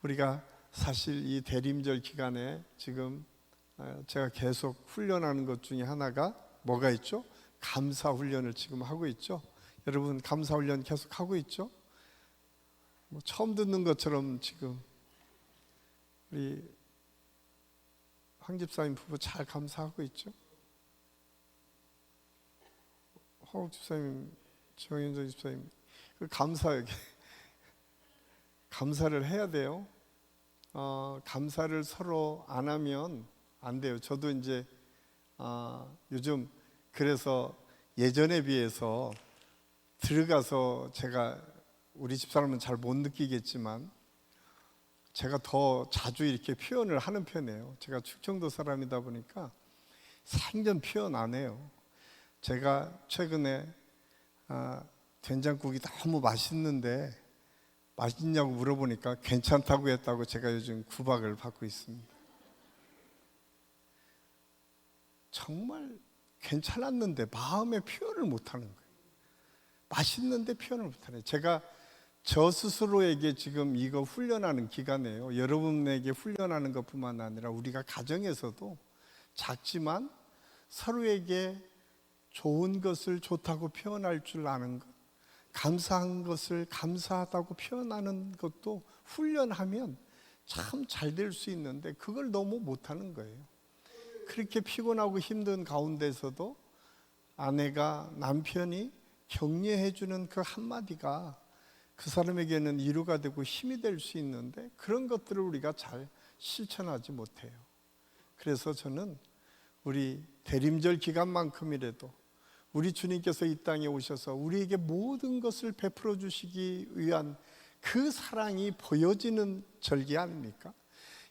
우리가 사실 이 대림절 기간에 지금 제가 계속 훈련하는 것 중에 하나가 뭐가 있죠? 감사 훈련을 지금 하고 있죠. 여러분 감사 훈련 계속 하고 있죠? 뭐 처음 듣는 것처럼 지금 우리 황 집사님 부부 잘 감사하고 있죠? 허욱 집사님, 정현정 집사님, 그 감사를 해야 돼요. 감사를 서로 안 하면 안 돼요. 저도 이제 요즘 그래서 예전에 비해서 들어가서 제가 우리 집사람은 잘 못 느끼겠지만 제가 더 자주 이렇게 표현을 하는 편이에요. 제가 충청도 사람이다 보니까 생전 표현 안 해요. 제가 최근에 된장국이 너무 맛있는데 맛있냐고 물어보니까 괜찮다고 했다고 제가 요즘 구박을 받고 있습니다. 정말 괜찮았는데 마음의 표현을 못하는 거예요. 맛있는데 표현을 못하네. 제가 저 스스로에게 지금 이거 훈련하는 기간이에요. 여러분에게 훈련하는 것뿐만 아니라 우리가 가정에서도 작지만 서로에게 좋은 것을 좋다고 표현할 줄 아는 것, 감사한 것을 감사하다고 표현하는 것도 훈련하면 참 잘 될 수 있는데 그걸 너무 못하는 거예요. 그렇게 피곤하고 힘든 가운데서도 아내가 남편이 격려해 주는 그 한마디가 그 사람에게는 위로가 되고 힘이 될 수 있는데 그런 것들을 우리가 잘 실천하지 못해요. 그래서 저는 우리 대림절 기간만큼이라도 우리 주님께서 이 땅에 오셔서 우리에게 모든 것을 베풀어 주시기 위한 그 사랑이 보여지는 절기 아닙니까?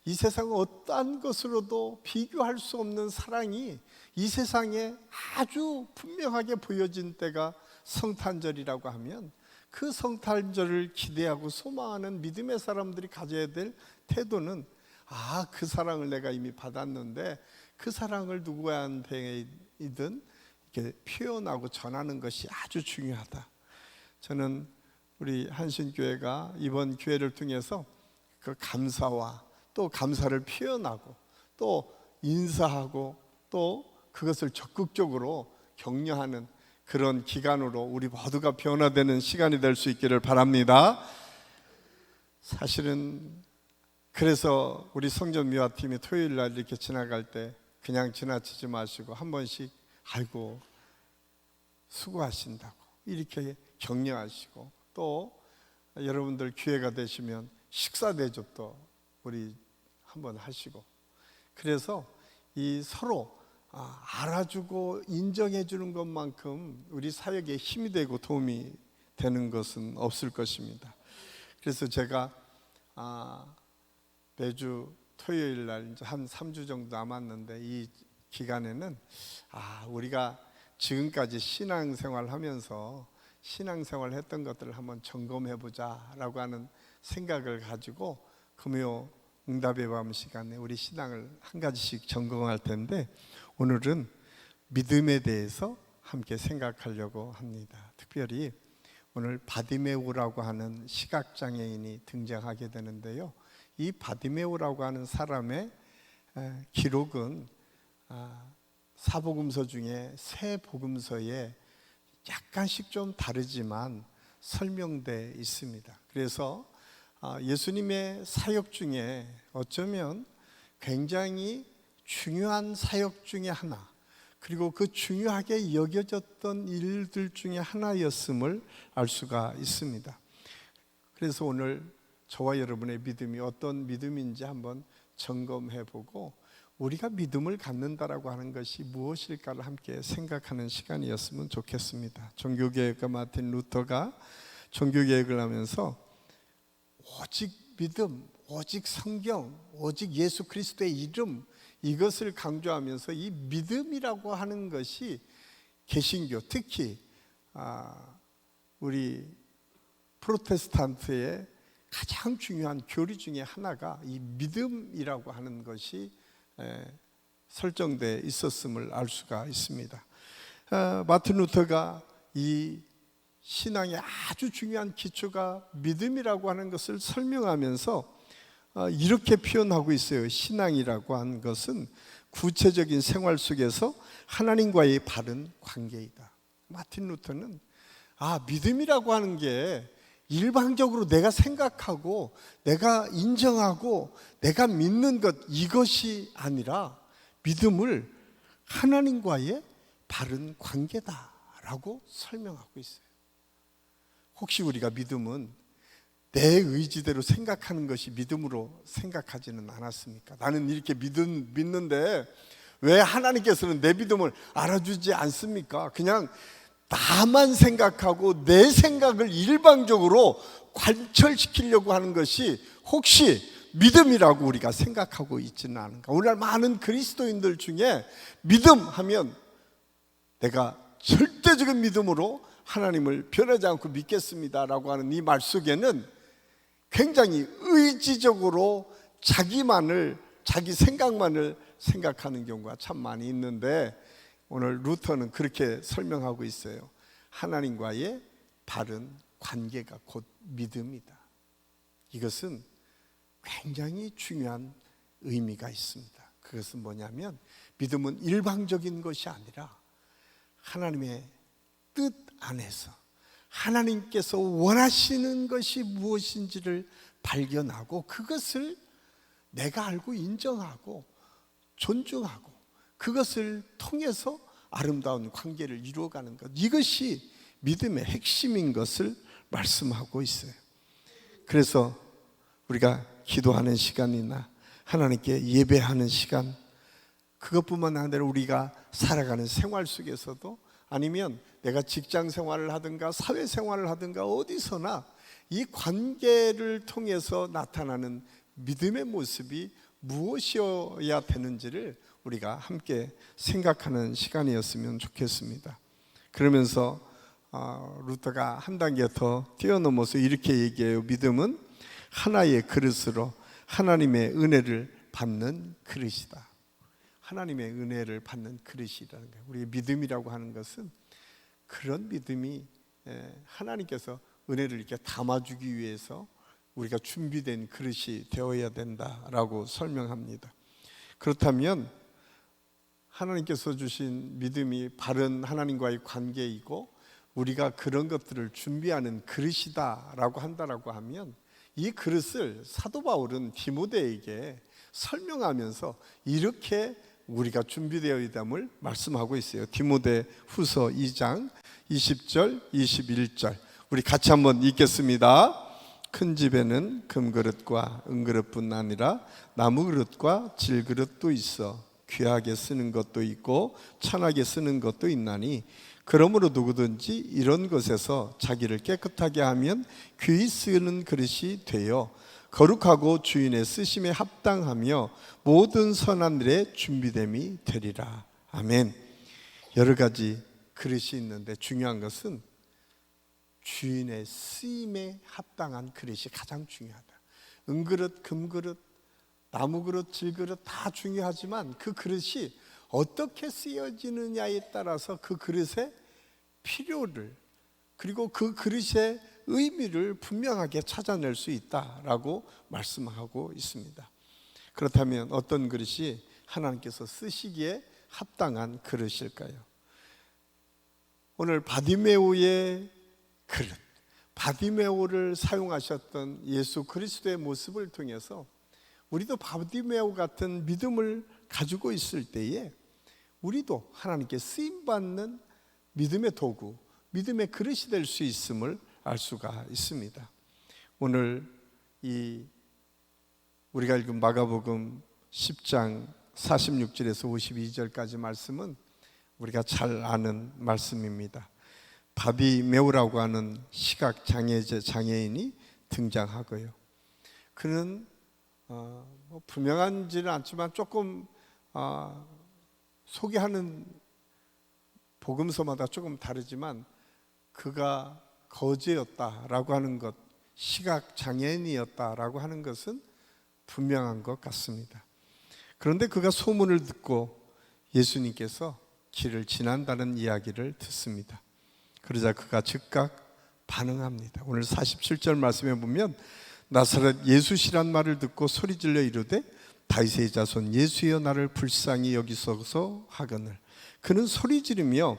이 세상 어떠한 것으로도 비교할 수 없는 사랑이 이 세상에 아주 분명하게 보여진 때가 성탄절이라고 하면 그 성탄절을 기대하고 소망하는 믿음의 사람들이 가져야 될 태도는 그 사랑을 내가 이미 받았는데 그 사랑을 누구한테든 이렇게 표현하고 전하는 것이 아주 중요하다. 저는 우리 한신교회가 이번 기회를 통해서 그 감사와 또 감사를 표현하고 또 인사하고 또 그것을 적극적으로 격려하는 그런 기간으로 우리 모두가 변화되는 시간이 될 수 있기를 바랍니다. 사실은 그래서 우리 성전 미화팀이 토요일 날 이렇게 지나갈 때 그냥 지나치지 마시고 한 번씩 아이고 수고하신다고 이렇게 격려하시고 또 여러분들 기회가 되시면 식사 대접도 우리 한번 하시고 그래서 이 서로 알아주고 인정해 주는 것만큼 우리 사역에 힘이 되고 도움이 되는 것은 없을 것입니다. 그래서 제가 매주 토요일 날 이제 한 3주 정도 남았는데 이 기간에는 우리가 지금까지 신앙생활 하면서 신앙생활 했던 것들을 한번 점검해 보자라고 하는 생각을 가지고 금요 응답의 밤 시간에 우리 신앙을 한 가지씩 점검할 텐데 오늘은 믿음에 대해서 함께 생각하려고 합니다. 특별히 오늘 바디메오라고 하는 시각장애인이 등장하게 되는데요. 이 바디메오라고 하는 사람의 기록은 사복음서 중에 세 복음서에 약간씩 좀 다르지만 설명되어 있습니다. 그래서 예수님의 사역 중에 어쩌면 굉장히 중요한 사역 중에 하나, 그리고 그 중요하게 여겨졌던 일들 중에 하나였음을 알 수가 있습니다. 그래서 오늘 저와 여러분의 믿음이 어떤 믿음인지 한번 점검해 보고 우리가 믿음을 갖는다라고 하는 것이 무엇일까를 함께 생각하는 시간이었으면 좋겠습니다. 종교개혁가 마틴 루터가 종교개혁을 하면서 오직 믿음, 오직 성경, 오직 예수 그리스도의 이름, 이것을 강조하면서 이 믿음이라고 하는 것이 개신교, 특히 우리 프로테스탄트의 가장 중요한 교리 중에 하나가 이 믿음이라고 하는 것이 설정되어 있었음을 알 수가 있습니다. 마틴 루터가 이 신앙의 아주 중요한 기초가 믿음이라고 하는 것을 설명하면서 이렇게 표현하고 있어요. 신앙이라고 하는 것은 구체적인 생활 속에서 하나님과의 바른 관계이다. 마틴 루터는 믿음이라고 하는 게 일방적으로 내가 생각하고 내가 인정하고 내가 믿는 것, 이것이 아니라 믿음을 하나님과의 바른 관계다라고 설명하고 있어요. 혹시 우리가 믿음은 내 의지대로 생각하는 것이 믿음으로 생각하지는 않았습니까? 나는 이렇게 믿는데 왜 하나님께서는 내 믿음을 알아주지 않습니까? 그냥 나만 생각하고 내 생각을 일방적으로 관철시키려고 하는 것이 혹시 믿음이라고 우리가 생각하고 있지는 않은가? 오늘날 많은 그리스도인들 중에 믿음 하면 내가 절대적인 믿음으로 하나님을 변하지 않고 믿겠습니다라고 하는 이 말 속에는 굉장히 의지적으로 자기 생각만을 생각하는 경우가 참 많이 있는데, 오늘 루터는 그렇게 설명하고 있어요. 하나님과의 바른 관계가 곧 믿음이다. 이것은 굉장히 중요한 의미가 있습니다. 그것은 뭐냐면 믿음은 일방적인 것이 아니라 하나님의 뜻 안에서 하나님께서 원하시는 것이 무엇인지를 발견하고 그것을 내가 알고 인정하고 존중하고 그것을 통해서 아름다운 관계를 이루어가는 것, 이것이 믿음의 핵심인 것을 말씀하고 있어요. 그래서 우리가 기도하는 시간이나 하나님께 예배하는 시간, 그것뿐만 아니라 우리가 살아가는 생활 속에서도, 아니면 내가 직장 생활을 하든가 사회 생활을 하든가 어디서나 이 관계를 통해서 나타나는 믿음의 모습이 무엇이어야 되는지를 우리가 함께 생각하는 시간이었으면 좋겠습니다. 그러면서 루터가 한 단계 더 뛰어넘어서 이렇게 얘기해요. 믿음은 하나의 그릇으로 하나님의 은혜를 받는 그릇이다. 하나님의 은혜를 받는 그릇이라는 거예요. 우리 믿음이라고 하는 것은 그런 믿음이 하나님께서 은혜를 이렇게 담아주기 위해서 우리가 준비된 그릇이 되어야 된다라고 설명합니다. 그렇다면 하나님께서 주신 믿음이 바른 하나님과의 관계이고 우리가 그런 것들을 준비하는 그릇이다라고 한다라고 하면, 이 그릇을 사도 바울은 디모데에게 설명하면서 이렇게 우리가 준비되어야 됨을 말씀하고 있어요. 디모데 후서 2장 20절 21절 우리 같이 한번 읽겠습니다. 큰 집에는 금그릇과 은그릇뿐 아니라 나무그릇과 질그릇도 있어 귀하게 쓰는 것도 있고 천하게 쓰는 것도 있나니, 그러므로 누구든지 이런 것에서 자기를 깨끗하게 하면 귀히 쓰는 그릇이 되어 거룩하고 주인의 쓰심에 합당하며 모든 선한 일에 준비됨이 되리라. 아멘. 여러 가지 그릇이 있는데 중요한 것은 주인의 쓰임에 합당한 그릇이 가장 중요하다. 은그릇, 금그릇, 나무그릇, 질그릇 다 중요하지만 그 그릇이 어떻게 쓰여지느냐에 따라서 그 그릇의 필요를, 그리고 그 그릇의 의미를 분명하게 찾아낼 수 있다라고 말씀하고 있습니다. 그렇다면 어떤 그릇이 하나님께서 쓰시기에 합당한 그릇일까요? 오늘 바디메오의 그릇, 바디메오를 사용하셨던 예수 그리스도의 모습을 통해서 우리도 바디메오 같은 믿음을 가지고 있을 때에 우리도 하나님께 쓰임받는 믿음의 도구, 믿음의 그릇이 될 수 있음을 알 수가 있습니다. 오늘 우리가 읽은 마가복음 10장 46절에서 52절까지 말씀은 우리가 잘 아는 말씀입니다. 바디메오라고 하는 시각장애인이 등장하고요. 그는 분명한지는 않지만 조금 소개하는 복음서마다 조금 다르지만 그가 거지였다라고 하는 것, 시각장애인이었다라고 하는 것은 분명한 것 같습니다. 그런데 그가 소문을 듣고 예수님께서 길을 지난다는 이야기를 듣습니다. 그러자 그가 즉각 반응합니다. 오늘 47절 말씀에 보면 나사렛 예수시란 말을 듣고 소리질러 이르되 다윗의 자손 예수여 나를 불쌍히 여기소서 하거늘. 그는 소리 지르며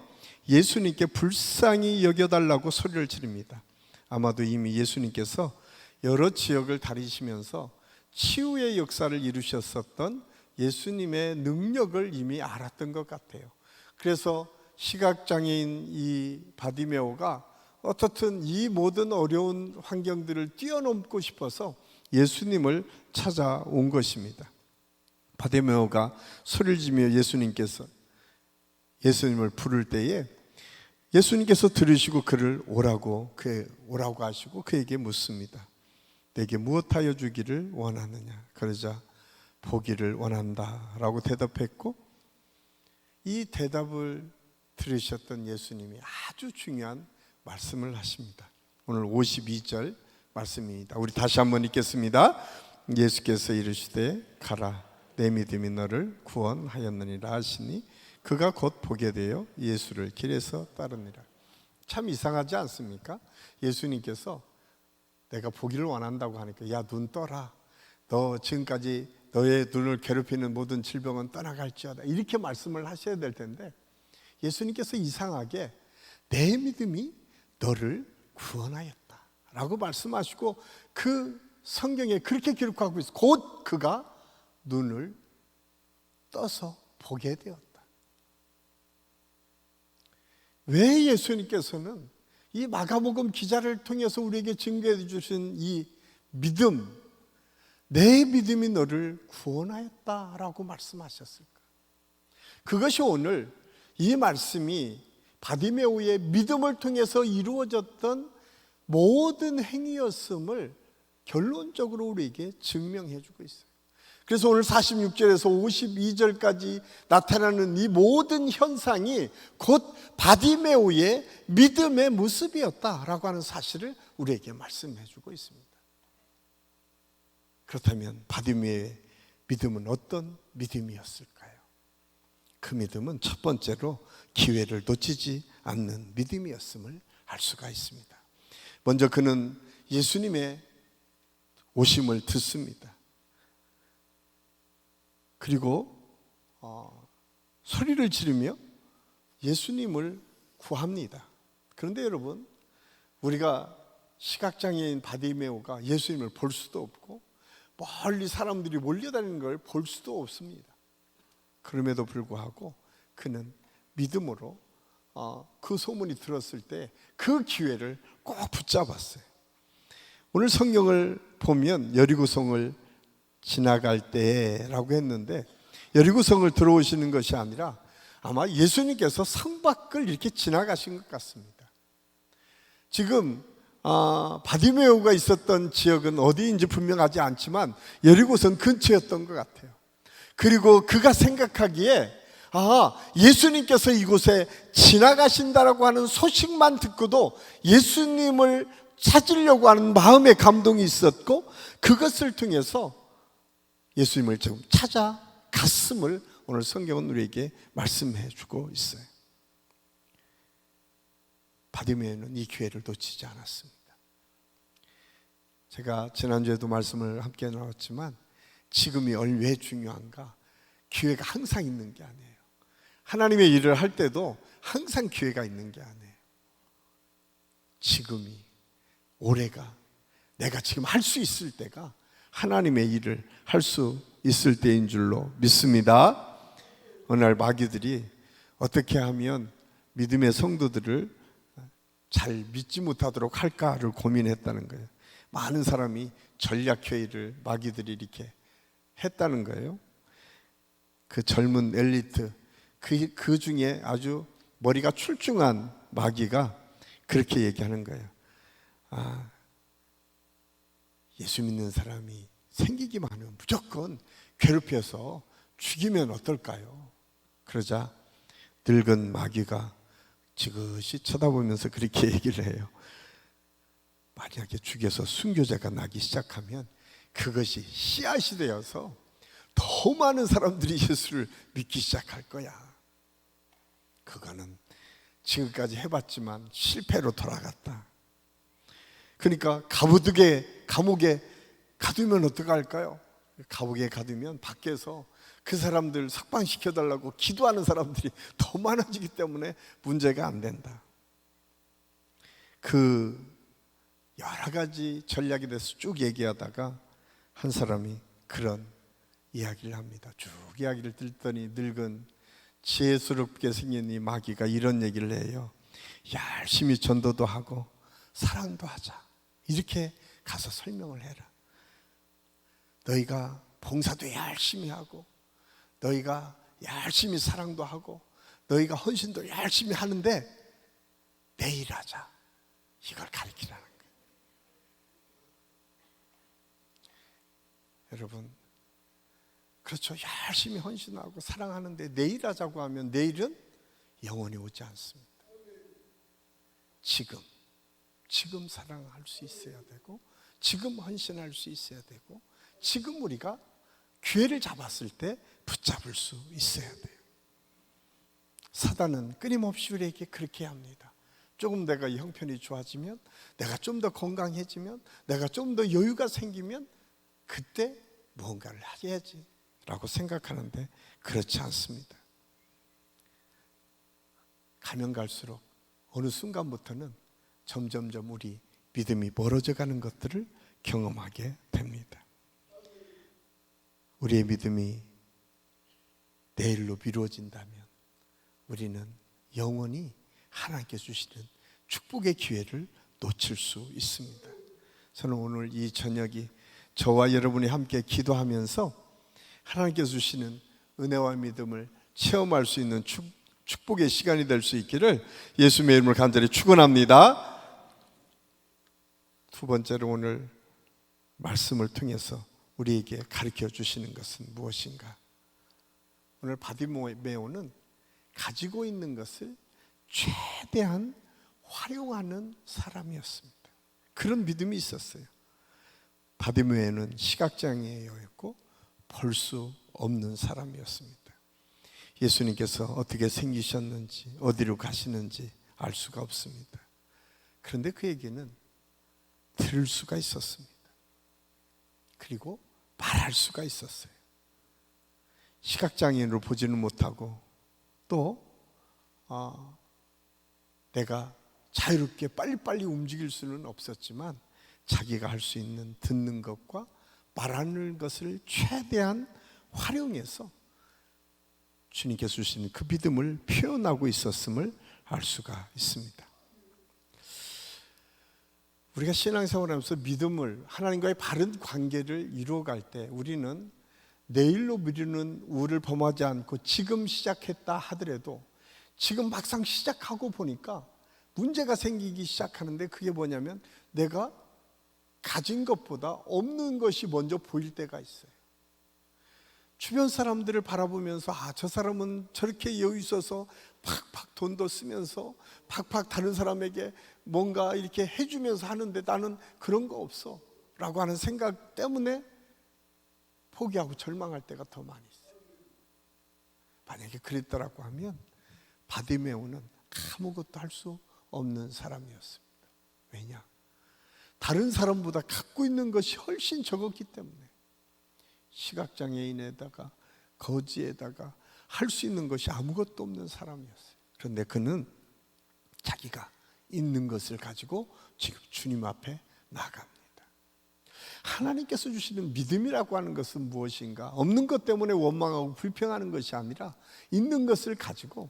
예수님께 불쌍히 여겨달라고 소리를 지릅니다. 아마도 이미 예수님께서 여러 지역을 다니시면서 치유의 역사를 이루셨었던 예수님의 능력을 이미 알았던 것 같아요. 그래서 시각장애인 이 바디메오가 어떻든 이 모든 어려운 환경들을 뛰어넘고 싶어서 예수님을 찾아온 것입니다. 바디메오가 소리를 지며 예수님을 부를 때에 예수님께서 들으시고 그를 오라고 하시고 그에게 묻습니다. 내게 무엇하여 주기를 원하느냐? 그러자 보기를 원한다 라고 대답했고, 이 대답을 들으셨던 예수님이 아주 중요한 말씀을 하십니다. 오늘 52절 말씀입니다. 우리 다시 한번 읽겠습니다. 예수께서 이르시되 가라 내 믿음이 너를 구원하였느니라 하시니 그가 곧 보게 되어 예수를 길에서 따르니라. 참 이상하지 않습니까? 예수님께서 내가 보기를 원한다고 하니까 야, 눈 떠라. 너 지금까지 너의 눈을 괴롭히는 모든 질병은 떠나갈지어다. 이렇게 말씀을 하셔야 될 텐데 예수님께서 이상하게 내 믿음이 너를 구원하였다 라고 말씀하시고 그 성경에 그렇게 기록하고 있어. 곧 그가 눈을 떠서 보게 되었다. 왜 예수님께서는 이 마가복음 기자를 통해서 우리에게 증거해 주신 이 믿음, 내 믿음이 너를 구원하였다라고 말씀하셨을까? 그것이 오늘 이 말씀이 바디메오의 믿음을 통해서 이루어졌던 모든 행위였음을 결론적으로 우리에게 증명해 주고 있어요. 그래서 오늘 46절에서 52절까지 나타나는 이 모든 현상이 곧 바디메오의 믿음의 모습이었다라고 하는 사실을 우리에게 말씀해 주고 있습니다. 그렇다면 바디메오의 믿음은 어떤 믿음이었을까요? 그 믿음은 첫 번째로 기회를 놓치지 않는 믿음이었음을 알 수가 있습니다. 먼저 그는 예수님의 오심을 듣습니다. 그리고 소리를 지르며 예수님을 구합니다. 그런데 여러분, 우리가 시각장애인 바디메오가 예수님을 볼 수도 없고 멀리 사람들이 몰려다니는 걸 볼 수도 없습니다. 그럼에도 불구하고 그는 믿음으로 그 소문이 들었을 때 그 기회를 꼭 붙잡았어요. 오늘 성경을 보면 여리고성을 지나갈 때라고 했는데 여리고성을 들어오시는 것이 아니라 아마 예수님께서 성 밖을 이렇게 지나가신 것 같습니다. 지금 바디메오가 있었던 지역은 어디인지 분명하지 않지만 여리고성 근처였던 것 같아요. 그리고 그가 생각하기에 예수님께서 이곳에 지나가신다라고 하는 소식만 듣고도 예수님을 찾으려고 하는 마음의 감동이 있었고 그것을 통해서 예수님을 좀 찾아갔음을 오늘 성경은 우리에게 말씀해 주고 있어요. 바디메오는 이 기회를 놓치지 않았습니다. 제가 지난주에도 말씀을 함께 나눴지만 지금이 왜 중요한가? 기회가 항상 있는 게 아니에요. 하나님의 일을 할 때도 항상 기회가 있는 게 아니에요. 지금이, 올해가, 내가 지금 할 수 있을 때가 하나님의 일을 할 수 있을 때인 줄로 믿습니다. 어느 날 마귀들이 어떻게 하면 믿음의 성도들을 잘 믿지 못하도록 할까를 고민했다는 거예요. 많은 사람이 전략회의를 마귀들이 이렇게 했다는 거예요. 그 젊은 엘리트, 그 중에 아주 머리가 출중한 마귀가 그렇게 얘기하는 거예요. 예수 믿는 사람이 생기기만 하면 무조건 괴롭혀서 죽이면 어떨까요? 그러자 늙은 마귀가 지그시 쳐다보면서 그렇게 얘기를 해요. 만약에 죽여서 순교자가 나기 시작하면 그것이 씨앗이 되어서 더 많은 사람들이 예수를 믿기 시작할 거야. 그거는 지금까지 해봤지만 실패로 돌아갔다. 그러니까 감옥에 가두면 어떡할까요? 감옥에 가두면 밖에서 그 사람들 석방시켜달라고 기도하는 사람들이 더 많아지기 때문에 문제가 안 된다. 그 여러 가지 전략에 대해서 쭉 얘기하다가 한 사람이 그런 이야기를 합니다. 쭉 이야기를 듣더니 늙은 지혜스럽게 생긴 이 마귀가 이런 얘기를 해요. 열심히 전도도 하고 사랑도 하자. 이렇게 가서 설명을 해라. 너희가 봉사도 열심히 하고 너희가 열심히 사랑도 하고 너희가 헌신도 열심히 하는데 내일 하자. 이걸 가르치라는 거예요. 여러분, 그렇죠. 열심히 헌신하고 사랑하는데 내일 하자고 하면 내일은 영원히 오지 않습니다. 지금 사랑할 수 있어야 되고 지금 헌신할 수 있어야 되고 지금 우리가 기회를 잡았을 때 붙잡을 수 있어야 돼요. 사단은 끊임없이 우리에게 그렇게 합니다. 조금 내가 형편이 좋아지면, 내가 좀 더 건강해지면, 내가 좀 더 여유가 생기면 그때 무언가를 해야지 라고 생각하는데 그렇지 않습니다. 가면 갈수록 어느 순간부터는 점점점 우리 믿음이 멀어져 가는 것들을 경험하게 됩니다. 우리의 믿음이 내일로 미루어진다면 우리는 영원히 하나님께 주시는 축복의 기회를 놓칠 수 있습니다. 저는 오늘 이 저녁이 저와 여러분이 함께 기도하면서 하나님께 주시는 은혜와 믿음을 체험할 수 있는 축복의 시간이 될 수 있기를 예수님의 이름으로 간절히 축원합니다. 두 번째로 오늘 말씀을 통해서 우리에게 가르쳐 주시는 것은 무엇인가? 오늘 바디메오는 가지고 있는 것을 최대한 활용하는 사람이었습니다. 그런 믿음이 있었어요. 바디메오는 시각장애였고 볼 수 없는 사람이었습니다. 예수님께서 어떻게 생기셨는지 어디로 가시는지 알 수가 없습니다. 그런데 그에게는 들을 수가 있었습니다. 그리고 말할 수가 있었어요. 시각장애인으로 보지는 못하고 또 내가 자유롭게 빨리빨리 움직일 수는 없었지만 자기가 할 수 있는 듣는 것과 말하는 것을 최대한 활용해서 주님께서 주시는 그 믿음을 표현하고 있었음을 알 수가 있습니다. 우리가 신앙생활하면서 믿음을, 하나님과의 바른 관계를 이루어갈 때 우리는 내일로 미루는 우를 범하지 않고 지금 시작했다 하더라도 지금 막상 시작하고 보니까 문제가 생기기 시작하는데 그게 뭐냐면 내가 가진 것보다 없는 것이 먼저 보일 때가 있어요. 주변 사람들을 바라보면서 저 사람은 저렇게 여유 있어서 팍팍 돈도 쓰면서 팍팍 다른 사람에게 뭔가 이렇게 해주면서 하는데 나는 그런 거 없어 라고 하는 생각 때문에 포기하고 절망할 때가 더 많이 있어요. 만약에 그랬더라고 하면 바디메오는 아무것도 할 수 없는 사람이었습니다. 왜냐? 다른 사람보다 갖고 있는 것이 훨씬 적었기 때문에 시각장애인에다가 거지에다가 할 수 있는 것이 아무것도 없는 사람이었어요. 그런데 그는 자기가 있는 것을 가지고 지금 주님 앞에 나갑니다. 하나님께서 주시는 믿음이라고 하는 것은 무엇인가? 없는 것 때문에 원망하고 불평하는 것이 아니라 있는 것을 가지고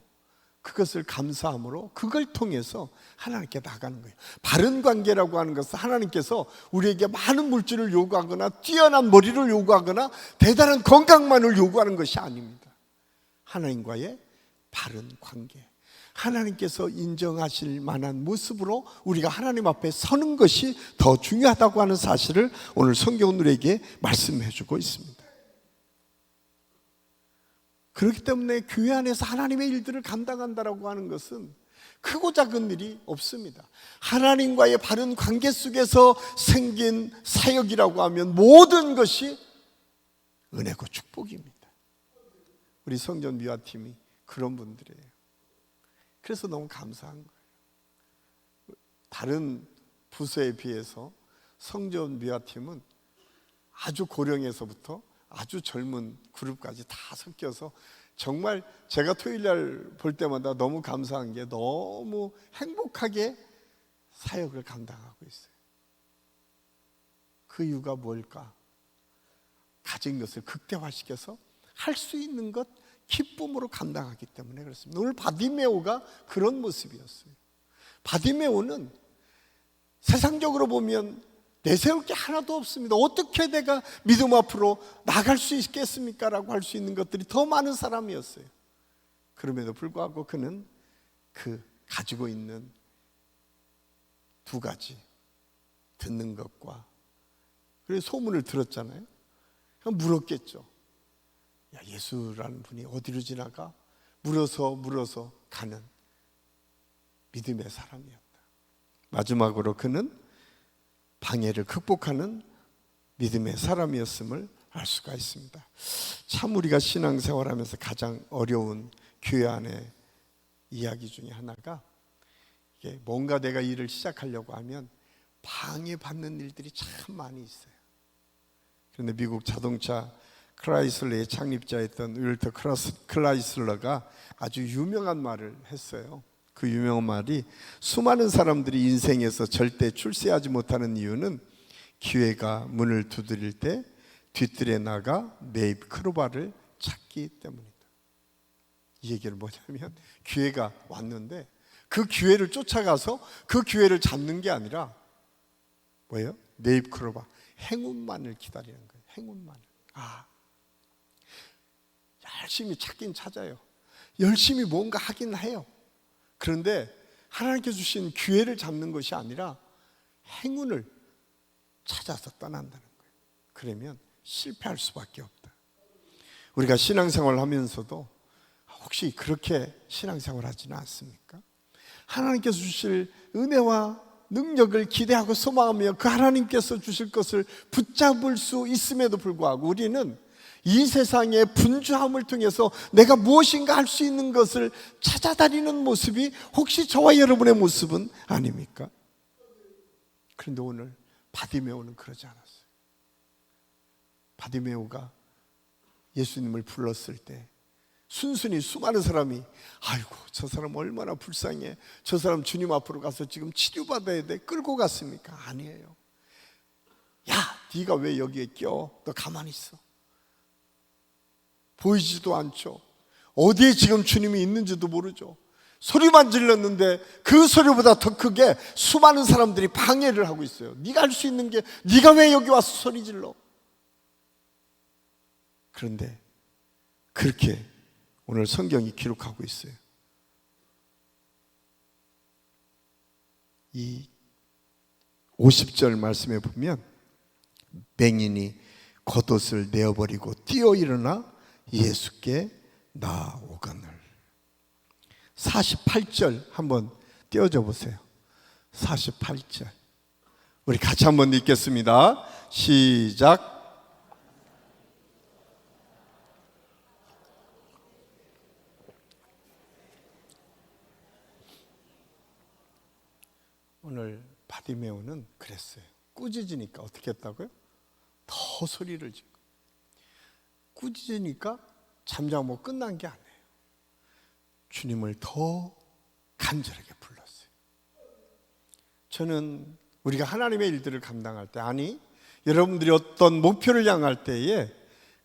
그것을 감사함으로 그걸 통해서 하나님께 나가는 거예요. 바른 관계라고 하는 것은 하나님께서 우리에게 많은 물질을 요구하거나 뛰어난 머리를 요구하거나 대단한 건강만을 요구하는 것이 아닙니다. 하나님과의 바른 관계, 하나님께서 인정하실 만한 모습으로 우리가 하나님 앞에 서는 것이 더 중요하다고 하는 사실을 오늘 성경은 우리에게 말씀해 주고 있습니다. 그렇기 때문에 교회 안에서 하나님의 일들을 감당한다라고 하는 것은 크고 작은 일이 없습니다. 하나님과의 바른 관계 속에서 생긴 사역이라고 하면 모든 것이 은혜고 축복입니다. 우리 성전 미화팀이 그런 분들이에요. 그래서 너무 감사한 거예요. 다른 부서에 비해서 성전 미화팀은 아주 고령에서부터 아주 젊은 그룹까지 다 섞여서 정말 제가 토요일날 볼 때마다 너무 감사한 게 너무 행복하게 사역을 감당하고 있어요. 그 이유가 뭘까? 가진 것을 극대화시켜서 할 수 있는 것 기쁨으로 감당하기 때문에 그렇습니다. 오늘 바디메오가 그런 모습이었어요. 바디메오는 세상적으로 보면 내세울 게 하나도 없습니다. 어떻게 내가 믿음 앞으로 나갈 수 있겠습니까? 라고 할 수 있는 것들이 더 많은 사람이었어요. 그럼에도 불구하고 그는 그 가지고 있는 두 가지, 듣는 것과, 그래서 소문을 들었잖아요. 그럼 물었겠죠. 야, 예수라는 분이 어디로 지나가? 물어서 가는 믿음의 사람이었다. 마지막으로 그는 방해를 극복하는 믿음의 사람이었음을 알 수가 있습니다. 참 우리가 신앙생활하면서 가장 어려운 교회 안의 이야기 중에 하나가, 이게 뭔가 내가 일을 시작하려고 하면 방해받는 일들이 참 많이 있어요. 그런데 미국 자동차 크라이슬러의 창립자였던 윌터 크라이슬러가 아주 유명한 말을 했어요. 그 유명한 말이, 수많은 사람들이 인생에서 절대 출세하지 못하는 이유는 기회가 문을 두드릴 때 뒤뜰에 나가 매입 크로바를 찾기 때문이다. 이 얘기는 뭐냐면, 기회가 왔는데 그 기회를 쫓아가서 그 기회를 잡는 게 아니라 뭐예요? 매입 크로바, 행운만을 기다리는 거예요. 행운만을. 열심히 찾긴 찾아요. 열심히 뭔가 하긴 해요. 그런데 하나님께서 주신 기회를 잡는 것이 아니라 행운을 찾아서 떠난다는 거예요. 그러면 실패할 수밖에 없다. 우리가 신앙생활을 하면서도 혹시 그렇게 신앙생활 하지는 않습니까? 하나님께서 주실 은혜와 능력을 기대하고 소망하며 그 하나님께서 주실 것을 붙잡을 수 있음에도 불구하고 우리는 이 세상의 분주함을 통해서 내가 무엇인가 할 수 있는 것을 찾아다니는 모습이 혹시 저와 여러분의 모습은 아닙니까? 그런데 오늘 바디메오는 그러지 않았어요. 바디메오가 예수님을 불렀을 때 순순히 수많은 사람이, 아이고 저 사람 얼마나 불쌍해, 저 사람 주님 앞으로 가서 지금 치료받아야 돼, 끌고 갔습니까? 아니에요. 야, 네가 왜 여기에 껴? 너 가만히 있어. 보이지도 않죠. 어디에 지금 주님이 있는지도 모르죠. 소리만 질렀는데 그 소리보다 더 크게 수많은 사람들이 방해를 하고 있어요. 네가 할 수 있는 게, 네가 왜 여기 와서 소리 질러? 그런데 그렇게 오늘 성경이 기록하고 있어요. 이 50절 말씀에 보면, 맹인이 겉옷을 내어버리고 뛰어 일어나 예수께 나오거늘. 48절 한번 띄워줘 보세요. 48절 우리 같이 한번 읽겠습니다. 시작. 오늘 바디메오는 그랬어요. 꾸짖으니까 어떻게 했다고요? 더 소리를 지르고. 꾸짖으니까 잠잠하고 끝난 게 아니에요. 주님을 더 간절하게 불렀어요. 저는 우리가 하나님의 일들을 감당할 때, 아니 여러분들이 어떤 목표를 향할 때에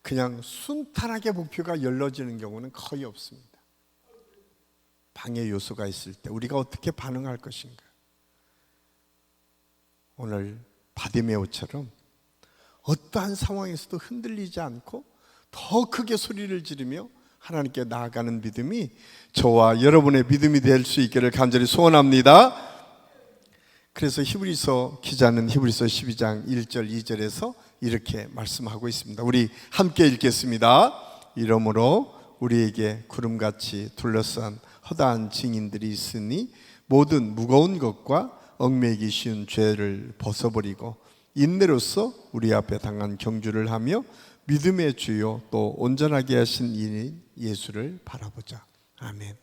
그냥 순탄하게 목표가 열려지는 경우는 거의 없습니다. 방해 요소가 있을 때 우리가 어떻게 반응할 것인가. 오늘 바디메오처럼 어떠한 상황에서도 흔들리지 않고 더 크게 소리를 지르며 하나님께 나아가는 믿음이 저와 여러분의 믿음이 될 수 있기를 간절히 소원합니다. 그래서 히브리서 기자는 히브리서 12장 1절 2절에서 이렇게 말씀하고 있습니다. 우리 함께 읽겠습니다. 이러므로 우리에게 구름같이 둘러싼 허다한 증인들이 있으니 모든 무거운 것과 얽매이기 쉬운 죄를 벗어버리고 인내로서 우리 앞에 당한 경주를 하며 믿음의 주요 또 온전하게 하신 이인 예수를 바라보자. 아멘.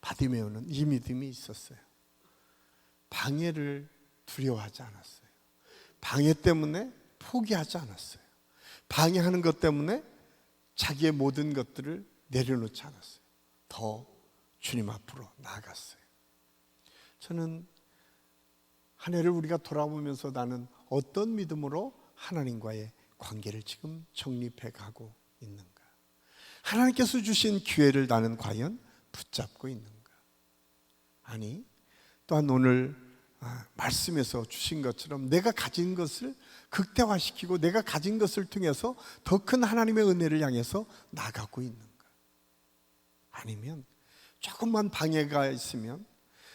바디메오는 이 믿음이 있었어요. 방해를 두려워하지 않았어요. 방해 때문에 포기하지 않았어요. 방해하는 것 때문에 자기의 모든 것들을 내려놓지 않았어요. 더 주님 앞으로 나아갔어요. 저는 한 해를 우리가 돌아보면서 나는 어떤 믿음으로 하나님과의 관계를 지금 정립해 가고 있는가? 하나님께서 주신 기회를 나는 과연 붙잡고 있는가? 아니, 또한 오늘 말씀에서 주신 것처럼 내가 가진 것을 극대화시키고 내가 가진 것을 통해서 더 큰 하나님의 은혜를 향해서 나가고 있는가? 아니면 조금만 방해가 있으면,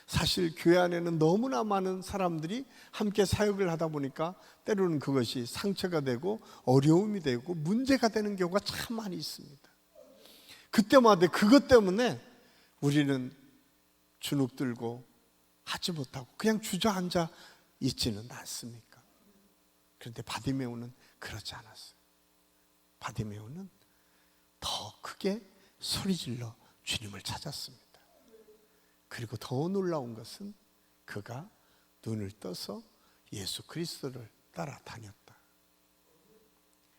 사실 교회 안에는 너무나 많은 사람들이 함께 사역을 하다 보니까 때로는 그것이 상처가 되고 어려움이 되고 문제가 되는 경우가 참 많이 있습니다. 그때마다 그것 때문에 우리는 주눅들고 하지 못하고 그냥 주저앉아 있지는 않습니까? 그런데 바디메오는 그렇지 않았어요. 바디메오는 더 크게 소리질러 주님을 찾았습니다. 그리고 더 놀라운 것은 그가 눈을 떠서 예수 그리스도를 따라다녔다.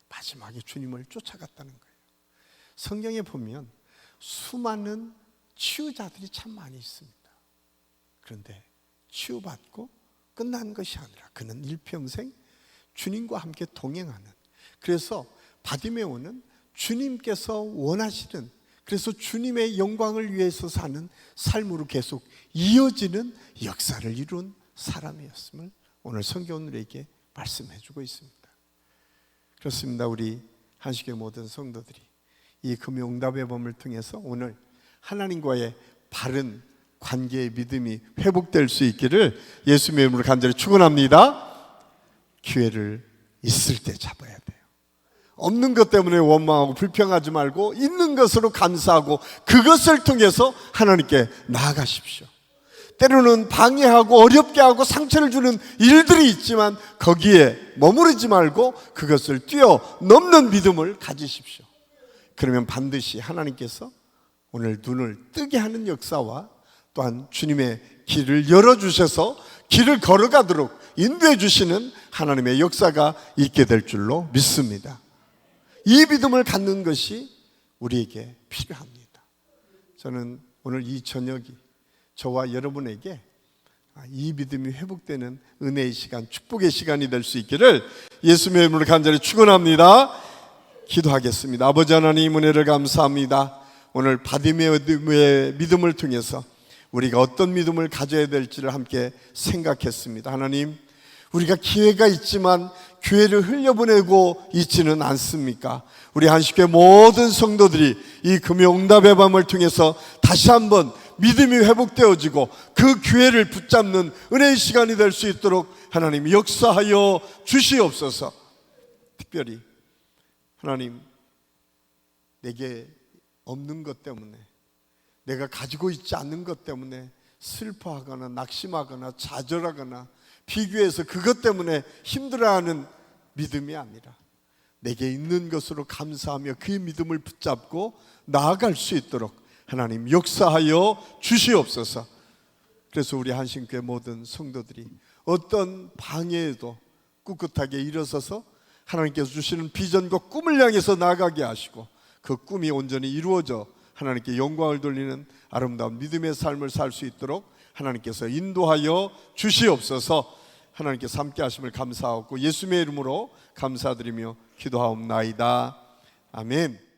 마지막에 주님을 쫓아갔다는 거예요. 성경에 보면 수많은 치유자들이 참 많이 있습니다. 그런데 치유받고 끝난 것이 아니라 그는 일평생 주님과 함께 동행하는, 그래서 바디메오는 주님께서 원하시는, 그래서 주님의 영광을 위해서 사는 삶으로 계속 이어지는 역사를 이룬 사람이었음을 오늘 성경은 우리에게 말씀해 주고 있습니다. 그렇습니다. 우리 한식의 모든 성도들이 이 금요응답의 밤을 통해서 오늘 하나님과의 바른 관계의 믿음이 회복될 수 있기를 예수님의 이름으로 간절히 축원합니다. 기회를 있을 때 잡아야 돼요. 없는 것 때문에 원망하고 불평하지 말고 있는 것으로 감사하고 그것을 통해서 하나님께 나아가십시오. 때로는 방해하고 어렵게 하고 상처를 주는 일들이 있지만 거기에 머무르지 말고 그것을 뛰어넘는 믿음을 가지십시오. 그러면 반드시 하나님께서 오늘 눈을 뜨게 하는 역사와 또한 주님의 길을 열어주셔서 길을 걸어가도록 인도해 주시는 하나님의 역사가 있게 될 줄로 믿습니다. 이 믿음을 갖는 것이 우리에게 필요합니다. 저는 오늘 이 저녁이 저와 여러분에게 이 믿음이 회복되는 은혜의 시간, 축복의 시간이 될 수 있기를 예수님의 이름으로 간절히 축원합니다. 기도하겠습니다. 아버지 하나님, 은혜를 감사합니다. 오늘 바디메오의 믿음을 통해서 우리가 어떤 믿음을 가져야 될지를 함께 생각했습니다. 하나님, 우리가 기회가 있지만 기회를 흘려보내고 있지는 않습니까? 우리 한식교회 모든 성도들이 이 금요응답의 밤을 통해서 다시 한번 믿음이 회복되어지고 그 기회를 붙잡는 은혜의 시간이 될 수 있도록 하나님 역사하여 주시옵소서. 특별히 하나님, 내게 없는 것 때문에, 내가 가지고 있지 않는 것 때문에 슬퍼하거나 낙심하거나 좌절하거나 비교해서 그것 때문에 힘들어하는 믿음이 아니라 내게 있는 것으로 감사하며 그 믿음을 붙잡고 나아갈 수 있도록 하나님 역사하여 주시옵소서. 그래서 우리 한신교회 모든 성도들이 어떤 방해에도 꿋꿋하게 일어서서 하나님께서 주시는 비전과 꿈을 향해서 나아가게 하시고 그 꿈이 온전히 이루어져 하나님께 영광을 돌리는 아름다운 믿음의 삶을 살 수 있도록 하나님께서 인도하여 주시옵소서. 하나님께서 함께 하심을 감사하고 예수님의 이름으로 감사드리며 기도하옵나이다. 아멘.